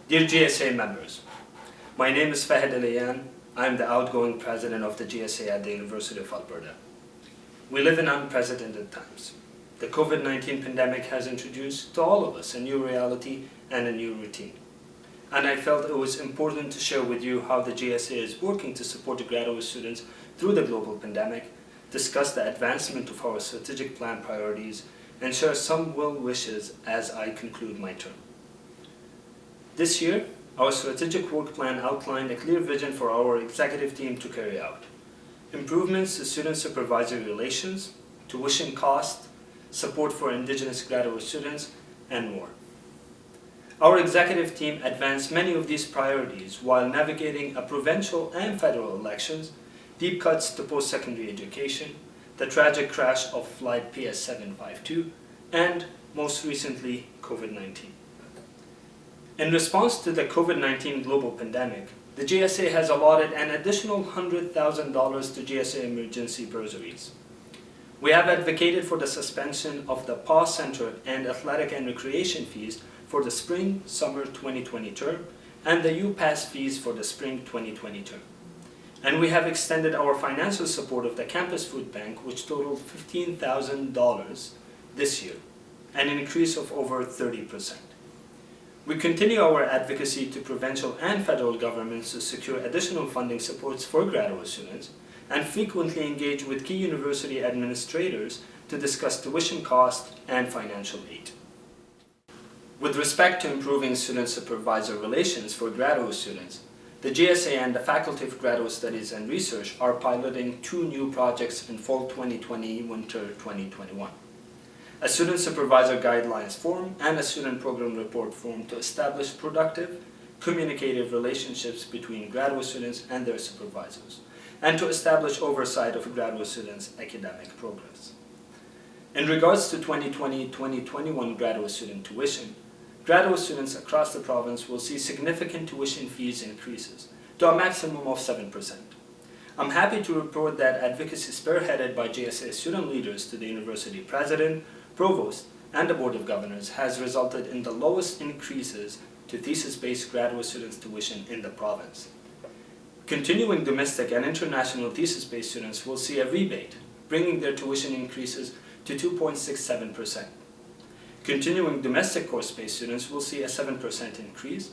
Dear GSA members, my name is Fahed Elian. I am the outgoing president of the GSA at the University of Alberta. We live in unprecedented times. The COVID-19 pandemic has introduced to all of us a new reality and a new routine. And I felt it was important to share with you how the GSA is working to support the graduate students through the global pandemic, discuss the advancement of our strategic plan priorities, and share some well wishes as I conclude my term. This year, our strategic work plan outlined a clear vision for our executive team to carry out. Improvements to student-supervisor relations, tuition cost, support for Indigenous graduate students, and more. Our executive team advanced many of these priorities while navigating a provincial and federal elections, deep cuts to post-secondary education, the tragic crash of flight PS752, and, most recently, COVID-19. In response to the COVID-19 global pandemic, the GSA has allotted an additional $100,000 to GSA emergency bursaries. We have advocated for the suspension of the PAW Center and athletic and recreation fees for the spring-summer 2020 term and the UPass fees for the spring 2020 term. And we have extended our financial support of the campus food bank, which totaled $15,000 this year, an increase of over 30%. We continue our advocacy to provincial and federal governments to secure additional funding supports for graduate students and frequently engage with key university administrators to discuss tuition cost and financial aid. With respect to improving student-supervisor relations for graduate students, the GSA and the Faculty of Graduate Studies and Research are piloting 2 new projects in fall 2020, winter 2021. A student supervisor guidelines form and a student program report form to establish productive, communicative relationships between graduate students and their supervisors, and to establish oversight of graduate students' academic progress. In regards to 2020-2021 graduate student tuition, graduate students across the province will see significant tuition fees increases to a maximum of 7%. I'm happy to report that advocacy spearheaded by GSA student leaders to the University President, Provost, and the Board of Governors has resulted in the lowest increases to thesis-based graduate students' tuition in the province. Continuing domestic and international thesis-based students will see a rebate, bringing their tuition increases to 2.67%. Continuing domestic course-based students will see a 7% increase.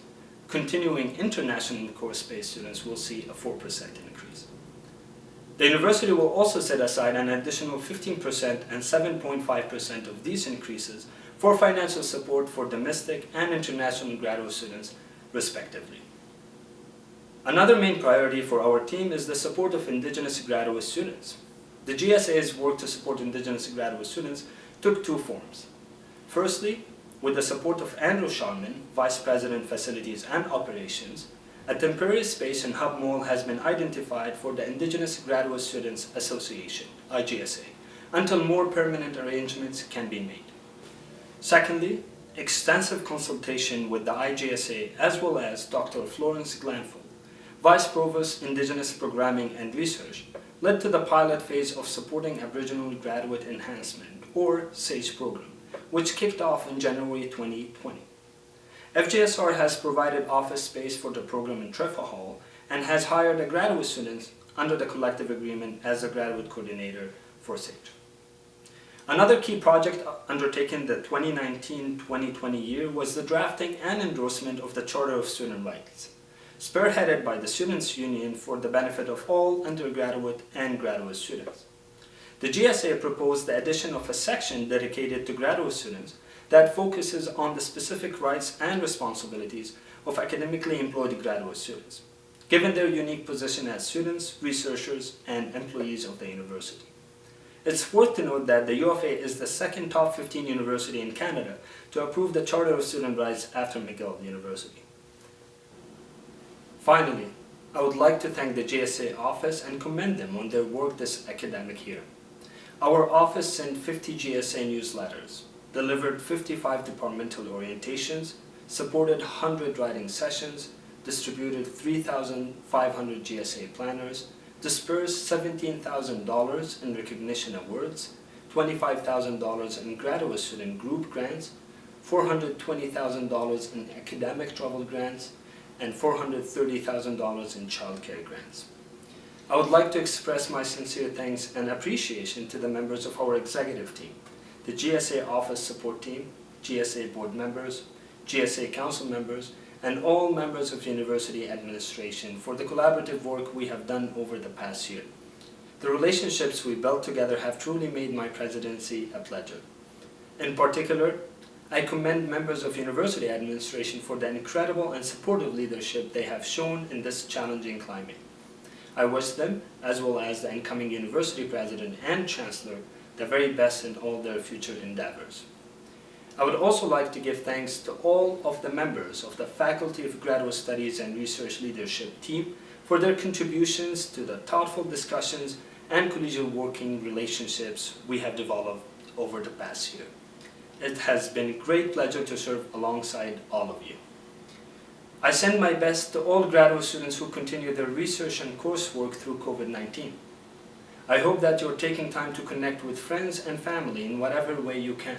Continuing international course-based students will see a 4% increase. The university will also set aside an additional 15% and 7.5% of these increases for financial support for domestic and international graduate students, respectively. Another main priority for our team is the support of Indigenous graduate students. The GSA's work to support Indigenous graduate students took 2 forms. Firstly, with the support of Andrew Sharman, Vice President Facilities and Operations, a temporary space in Hub Mall has been identified for the Indigenous Graduate Students Association, IGSA, until more permanent arrangements can be made. Secondly, extensive consultation with the IGSA as well as Dr. Florence Glanville, Vice Provost, Indigenous Programming and Research, led to the pilot phase of supporting Aboriginal Graduate Enhancement, or SAGE program, which kicked off in January 2020. FGSR has provided office space for the program in Treffa Hall and has hired a graduate student under the collective agreement as a graduate coordinator for SAGE. Another key project undertaken the 2019-2020 year was the drafting and endorsement of the Charter of Student Rights, spearheaded by the Students' Union for the benefit of all undergraduate and graduate students. The GSA proposed the addition of a section dedicated to graduate students that focuses on the specific rights and responsibilities of academically employed graduate students, given their unique position as students, researchers, and employees of the university. It's worth to note that the UFA is the second top 15 university in Canada to approve the Charter of Student Rights after McGill University. Finally, I would like to thank the GSA office and commend them on their work this academic year. Our office sent 50 GSA newsletters, delivered 55 departmental orientations, supported 100 writing sessions, distributed 3,500 GSA planners, dispersed $17,000 in recognition awards, $25,000 in graduate student group grants, $420,000 in academic travel grants, and $430,000 in childcare grants. I would like to express my sincere thanks and appreciation to the members of our executive team, the GSA office support team, GSA board members, GSA council members, and all members of university administration for the collaborative work we have done over the past year. The relationships we built together have truly made my presidency a pleasure. In particular, I commend members of university administration for the incredible and supportive leadership they have shown in this challenging climate. I wish them, as well as the incoming university president and chancellor, the very best in all their future endeavors. I would also like to give thanks to all of the members of the Faculty of Graduate Studies and Research Leadership team for their contributions to the thoughtful discussions and collegial working relationships we have developed over the past year. It has been a great pleasure to serve alongside all of you. I send my best to all graduate students who continue their research and coursework through COVID-19. I hope that you're taking time to connect with friends and family in whatever way you can.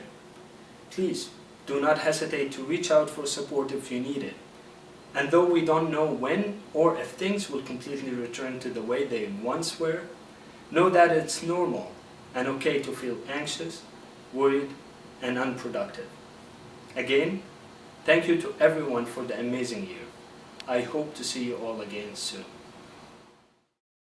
Please do not hesitate to reach out for support if you need it. And though we don't know when or if things will completely return to the way they once were, know that it's normal and okay to feel anxious, worried, and unproductive. Again, thank you to everyone for the amazing year. I hope to see you all again soon.